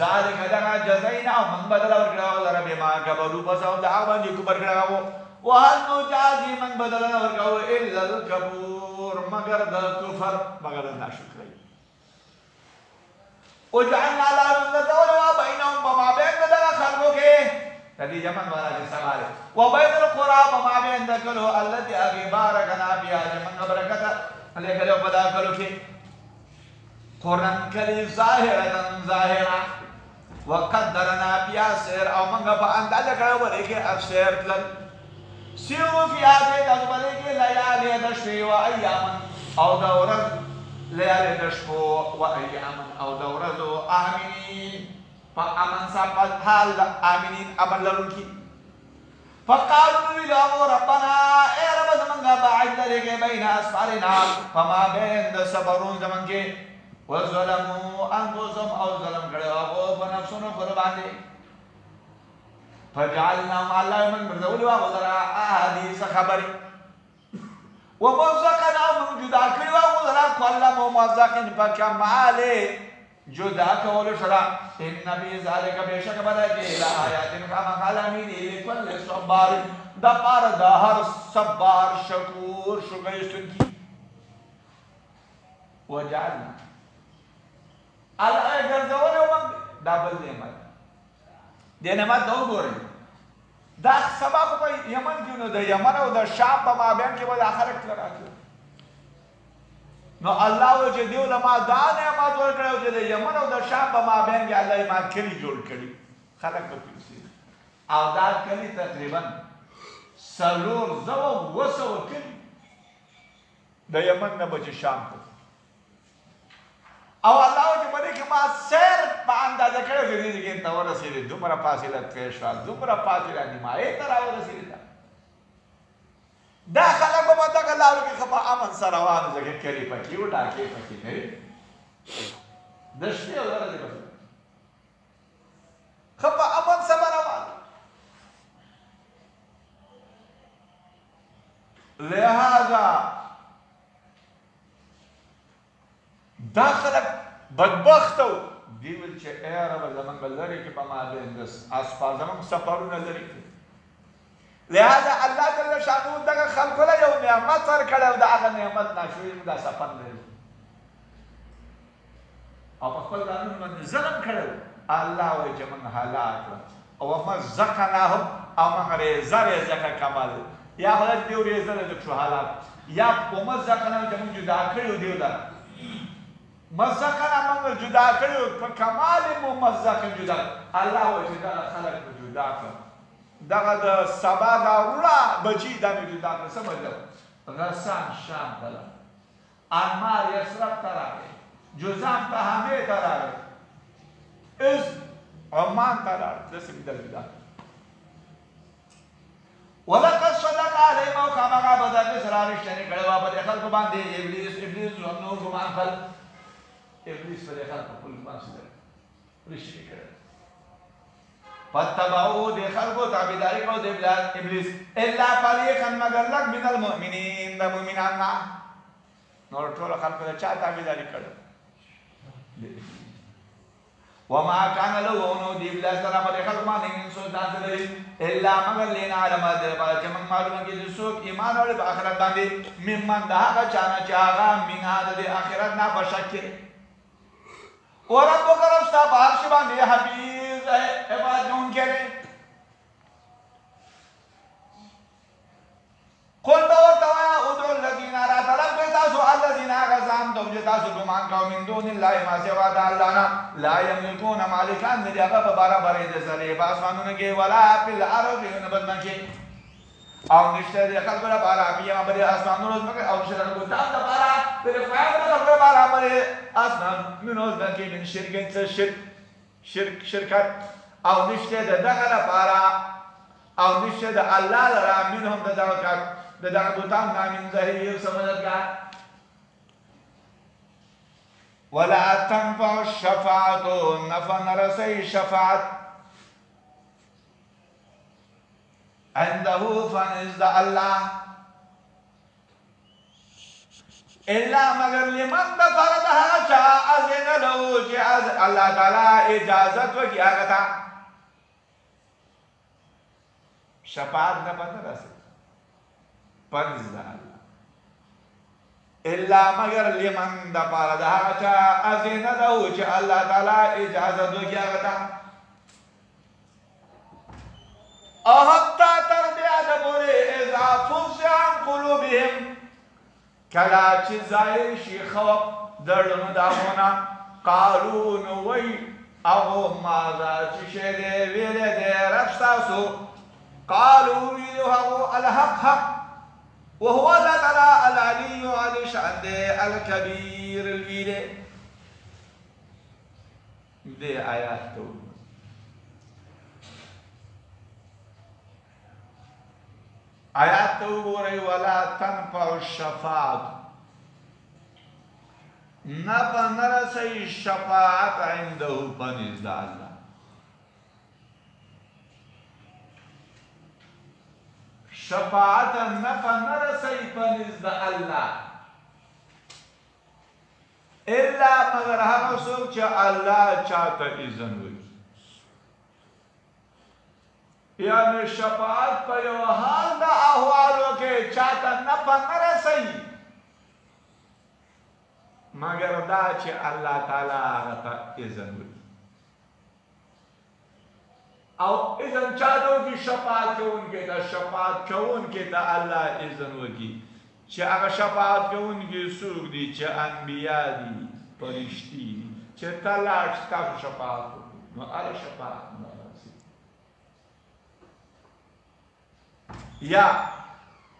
ذلک دغه جزینا او من بدل ورکړه لره بما کبروا پس او د هغه باندې کفر کړه وهل نجازي من بدل ورکړه الا الكبور مگر د کفر مگر د ناشکرۍ وجعلنا لهم ذولا بينهم وما بين دغه خلقو کې تدې جمن والا چې سوال وبين القرى وما بين دکلو التي باركنا فيها من برکت لګلو په داخلو کې قران کلی ظاهره وقدرنا فيها سير او موږ په اندازه کړو ورګه افسر تل سیرو فی هذه الأقبال کې لیالي د شپې و ایام او د ورځ لیالي د شپو و ایام او د ورځو آمینین په امن صاحب حال آمینین امن لرونکي فقالوا له ربنا اے رب زمونږه باعث لريږي بین اسفارنا فما بین د صبرون زمون کې وظلموا انفسهم او ظلم کړو او په نفسونو پر باندې فجعلنا الله من برزول وغذرا احاديث خبر ومزقنا من جدا کړي او لرا كل ممزق فكمال جدا کول شرا ان نبی ذالک بشک بدګی لا آیات کما قال می لكل صبار د پار د هر صبر شکور شکرستون کی وجعلنا الاجر زول ومن دبل نعمت دې نعمت نو ګورئ دا سبب په یمن کې نو د یمن او د شام په مابین کې به اخرت راځي نو الله چې دیو لما دا نعمت ورکړو چې د یمن او د شام په مابین کې الله ما کلی جوړ کړی خلق په پیسې او دا کلی تقریبا سلور زو وسو کلی د یمن نه بچ شام ته او الله چې باندې کې ما سیر په اندازه کړو چې دې کې ته ورسېږي دومره فاصله تیر شو دومره فاصله نیمایي ته راورسېږي دا خلک به دغه لارو کې خپه امن سره روان ځکه کلی پکې و ډاکې پکې نه د شپې او ورځې پکې خپه امن سره روان لہذا دا خلک بدبخت و دی ویل چې ای رب زمونږ لرې کې په مابین د اسپا زمونږ سفرونه لرې کړي لہذا الله جل شانو دغه خلکو له یو نعمت ورکړی او د هغه نعمت ناشوي موږ دا سفر لرو او په خپل ځانونو باندې ظلم کړی الله وایي چې موږ هلاک کړه او ومزقناهم او موږ ریزه ریزه کمال یا خدای دیو ریزه ریزه شو هلاک یا ومزقناهم چې موږ جدا کړي دیو لره مزقنا منگل جدا کریو پا کمال ممزق جدا اللہ و جدا خلق جدا کر دغا دا سبا دا رولا بچی دا می جدا کر سمجھ لو غسان شام دلا انمار یسرب ترارے جزام تحامی ترارے از عمان ترارے دسی بیدر جدا وَلَقَدْ صَدَقَ عَلَيْهِمْ او خامقا بدر سرارشتنی کڑوا بدر خلق باندے ابلیس زنو گمان خلق ابلیس پر خلق خپل مان سره رشتي کړ فتبعوا د خلقو تابعداري کو د ابلیس الا فريقا مگر لک من المؤمنین د مؤمنان نور ټول خلق د چا تابعداري کړ وما كان له نو د ابلیس سره پر خلق باندې من سو دان لري الا مگر لینا علم د پر چې من معلومه کې د سو ایمان او د آخرت باندې ممن دا هغه چانه چاغه مینا د آخرت نه بشکه وربک رستا بارش باندې حفیظ عباد نون کرے قل دورتوایا ادعو الذین را طلب تاسو الذین غزام دوجه تاسو گمان کو من دون الله ما سوا د الله نه لا یملکون مالکان دې هغه برابر دي زلي باسمانونه کې ولا فی الارض نبدن کې او نشته د خلکو لپاره بیا باندې اسمانونو زمکه او نشته د ګوتام لپاره پر فایده لپاره باندې اسمانونو زمکه من شرکت او نشته د دغه لپاره او نشته د الله لپاره منهم د دغه ګوتام نامین ظاهری سمجھدګار ولا تنفع الشفاعة نفع نرسي شفاعت عنده فنزد الله الا مگر لمن دفردها چا اذن له چې الله تعالی اجازت وکي هغه ته شفاعت نه پته راسي فنزد الله الا مگر لمن دفردها چا اذن له چې الله تعالی اجازت وکي هغه ته او حتی تردیا دبوری اذا فزع عن قلوبهم کلا چی ظاہر شی خواب دردن دامونا قالون وی او مازا چی شده ویده ده رفستاسو قالون ویدو حقو الحق حق وهو لتلا العلی علی شعده الكبیر الویده ده آیات تو آیات تو گوری ولا تنفع الشفاعت نفع نرسی شفاعت عنده پنزد اللہ شفاعت نفع نرسی پنزد اللہ الا مگر هغه څوک چې الله چاته اذن وکړي یعنی شفاعت په یو حال د احوالو کې چاته نفع نه رسوي مگر دا چې الله تعالی هغه ته اذن وکړي او اذن چاته وکړي شفاعت کوونکي ته شفاعت کوونکي ته الله اذن وکړي چې هغه شفاعت کوونکي څوک دي چې انبیا دي فرشتي دي چې ته لاړ ستاسو شفاعت وکړي نو هغه شفاعت نه رسي یا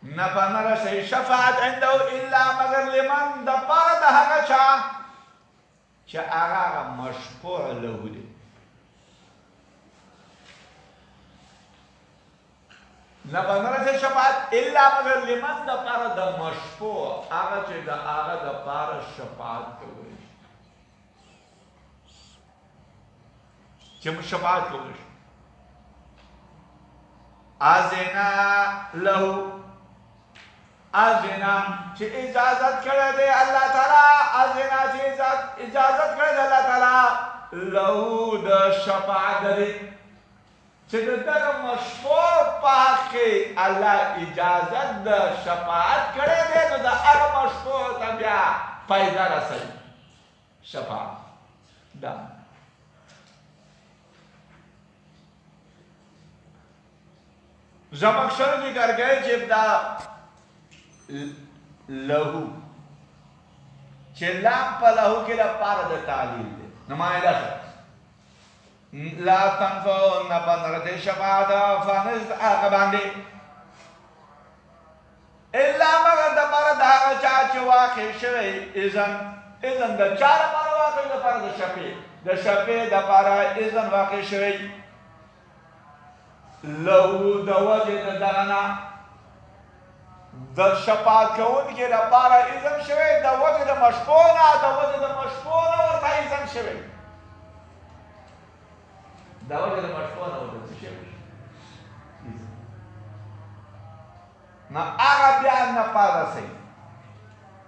نفع نه رسي شفاعت عنده الا مگر لمن د پاره د هغه چا چې هغه مشفوع له دی نفع نه رسي شفاعت الا مگر لمن د پاره د مشفوع هغه چې د هغه د پاره شفاعت کوي چې شفاعت کوي اذنا له اذنا چې اجازت کړی دی الله تعالی اذنا چې اجازت کړی دی الله تعالی له د شفاعت دی چې دغه مشفوع پاک کې الله اجازت د شفاعت کړی دی نو د هغه مشفوع ته بیا فایده رسوي شفاعت دا زمخشری ذکر گئے چې دا لهو چې لام په لهو کې لپاره د تعلیل دی نمایده لا تنفع نفع نه رسي شفاعت فانز هغه باندې الا مگر د پاره د هغه چا چې واقع شوی اذن د چا لپاره واقع د پاره د شفیع د پاره اذن واقع شوی لو د وجه د دغنا د شفاعت کوونکي لپاره اذن شوی د وجه د مشفوع ورته اذن شوی د وجه د مشفوع ورته شوی نه هغه بیا نه پاره سي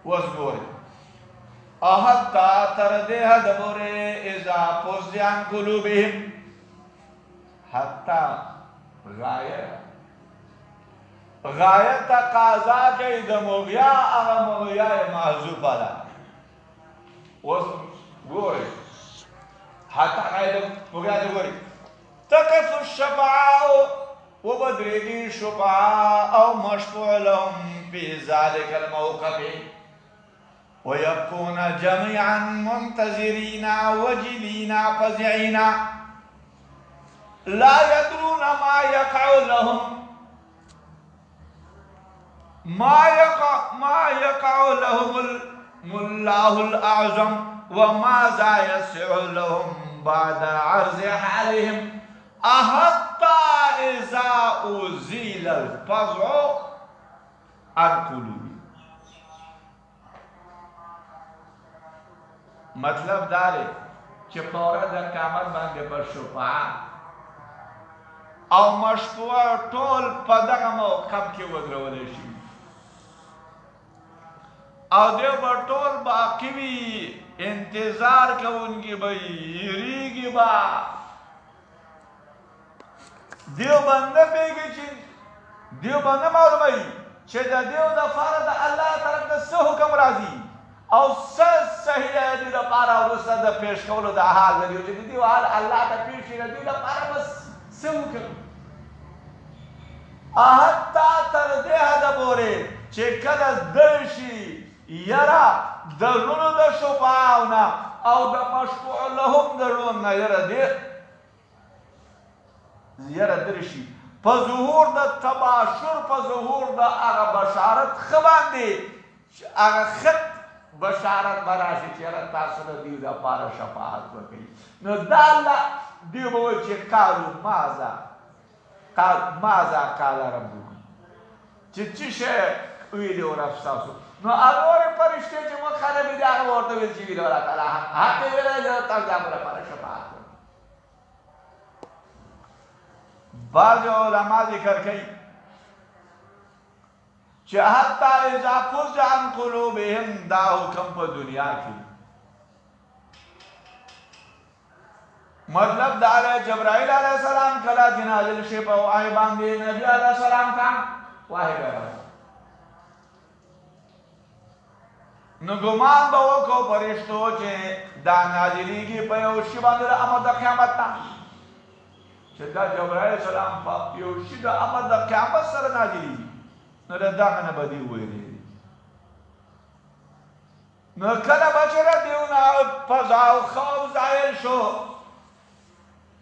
اوس ګورئ احتا تر دې حد پورې اذا فزعن قلوبهم حتی غایه تقاضا کوي د مغیا هغه مغیا محذوفه ده اوس ګورئ حتی غایه د مغیا ته ګورئ تقف الشفاعة وبدرېږي شفاعة او مشفوع لهم في ذلك الموقف ويبقون جميعا منتظرين وجلين فزعين لا يدرون ما يقع لهم الله الأعظم وماذا يسع لهم بعد عرض حالهم حتى إذا أزيل الفزع عن قلوبهم مطلب دا دی چې په ورځ د قیامت باندې به شفاعت او مشفوع ټول په دغه موقف کې ودرولی شي او دیو به ټول باقي وي انتظار کوونکي به یریږي به دیو به نه پوهېږي چې دیو به نه معلوموي چې د دیو دپاره د الله طرف نه څه حکم راځي او څه صحیح د دې دپاره وروسته د پیش کولو د حال د دیو چې د دیو حال الله ته پیش شي د دې دپاره بس څه وکړو حتی تر دې حده پورې چې کله دل شي یره د زړونو د شفاعو نه او د مشفوع لهم د زړونو نه یره در شي په ظهور د تباشر په ظهور د هغه بشارت ښه باندې هغه ښه بشارت به راشي چې یاره تاسو د دوی دپاره شفاعت وکړي نو دا الله دوی به وایي چې قالو ماذا قال ربکم چې څه شی ویلي و رب ستاسو نو هغه ورې فرشتې چې مخ خرابې دي هغه ورته ویل چې ویلي الله تعالی حق یې ویلی دی تاسو د هغو لپاره شفاعت وکړي بعض علما ذکر کوي چې حتی اذا فزع عن قلوبهم دا حکم په دنیا کې مطلب دا دی جبرائیل علیہ السلام کله چې نازل شي په وحی باندې نبی علیہ السلام ته وحی راغی نو ګمان به وکړو فرشتو چې دا نازلېږي په یو شي باندې د امر د قیامت نه چې دا جبرائیل علیہ السلام په یو شي د امر د قیامت سره نازلېږي نو د دغه نه به دوی ویلي نو کله به چې دوی فضا او خوف ظاهر شو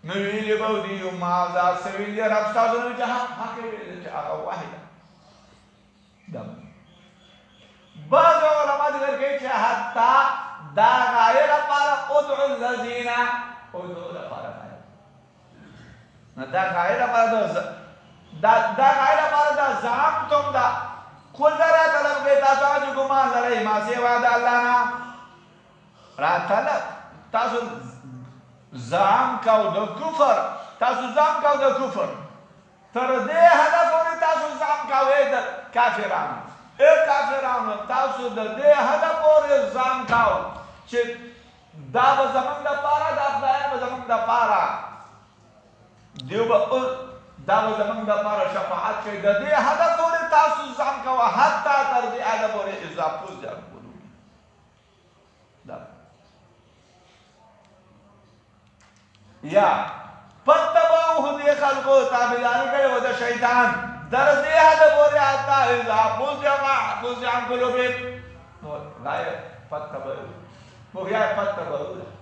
نو ویلي به دوی ماذا څه ویلي رب ستاسو نه چې حق ویلي چې هغه وحی ده بعض علما ذکر کوي چې حتی دا غایه لپاره ادعو الذین ادعو لپاره نو دا غایه لپاره دا غایه لپاره دا زعمتم دا کل را طلب کوي تاسو هغه ګمان لرئ ما سوا د الله نه را طلب تاسو زعم کو د کفر تاسو زعم کو د کفر تر دې هدف پورې تاسو زعم کوئ د کافرانو کافرانو تاسو د دې هدف پورې ځان کاو چې دا به زمونږ دپاره دا خدایان به زمونږ دپاره دیو به دا به زمونږ دپاره شفاعت کوي د دې هدف پورې تاسو ځان کوه حتی تر دې هدف پورې اذا فزع عن قلوبهم یا فتبعوه دې خلکو تابعداري کوي و د شیطان در دې هدف پورې حتی اذا فزع عن قلوبهم نو غایه فتبعوه مغیا فتبعوه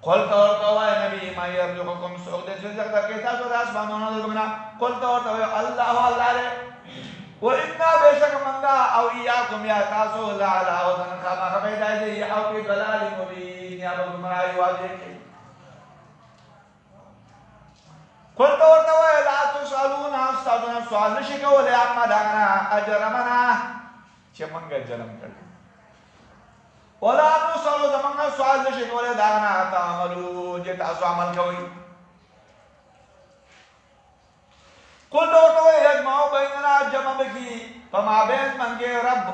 قل تو وای نبی ما يرزقكم سعود رزق درکې تاسو د اسمانونو د بنا قل تو الله له و انا بشک منغا او اياكم یا تاسو لا علی وطن خما پیدا دی او په ضلال مبین یا بګمراهي واضح کی قل تو لا تسالون استاذنا سوال نشي کولای اما دانا اجرمنا چې منګه جنم کړ ولا نسأل زمانہ سوال نشي کولای دانا تعملوا چې تاسو عمل کوئ قل تو یجمع بیننا جمع بکی فما بین منګه رب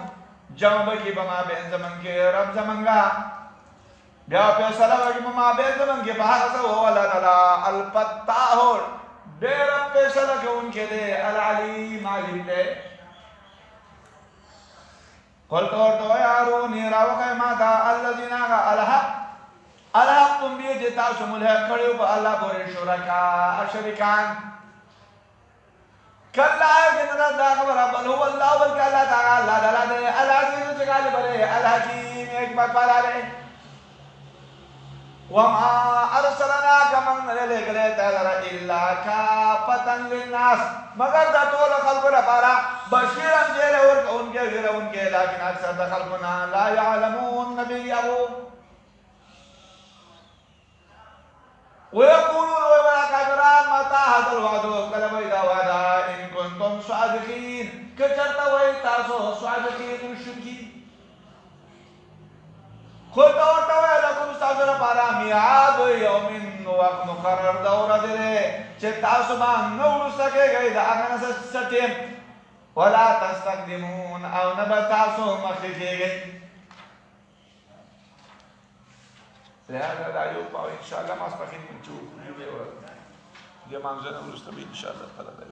جمع بکی فما بین زمنګه رب زمنګا بیا فیصله وکړي فما بین زمنګه په هغه څه هو الله تعالی الفتاح ډېر فیصله کوونکی دی العلیم علیم دی قل تو یارونی راوخه ما دا الذین الحقتم به چې تاسو ملحق کړیو په الله پورې شرکا شریکان کلا جنرا دا خبر بل هو الله بلکې الله تعالی الله تعالی دې العزیز چې غالب دی الحکیم حکمت والا دی وما ارسلناک من لګلې تعالی الا کافتا للناس مگر دا ټول خلکو لپاره بشیرا جیل ورکونکي ویرونکي لیکن اکثر د خلکونه لا يعلمون نبيه ويقولون وما كافران متى هذا الوعد كلمه اذا وعدا ان كنتم صادقين كثرت ويتاسو صادقين شکی خود اور لكم استاذنا پارا میعاد یوم وقت مقرر دور دے چې تاسو باندې نور سکے گئی دا هغه ستیم ولا تستقدمون او نبتاسو مخکېږي لهذا دا یو په ان شاء الله ماسپخین چې یو منځنه ورسته ان شاء الله تعالی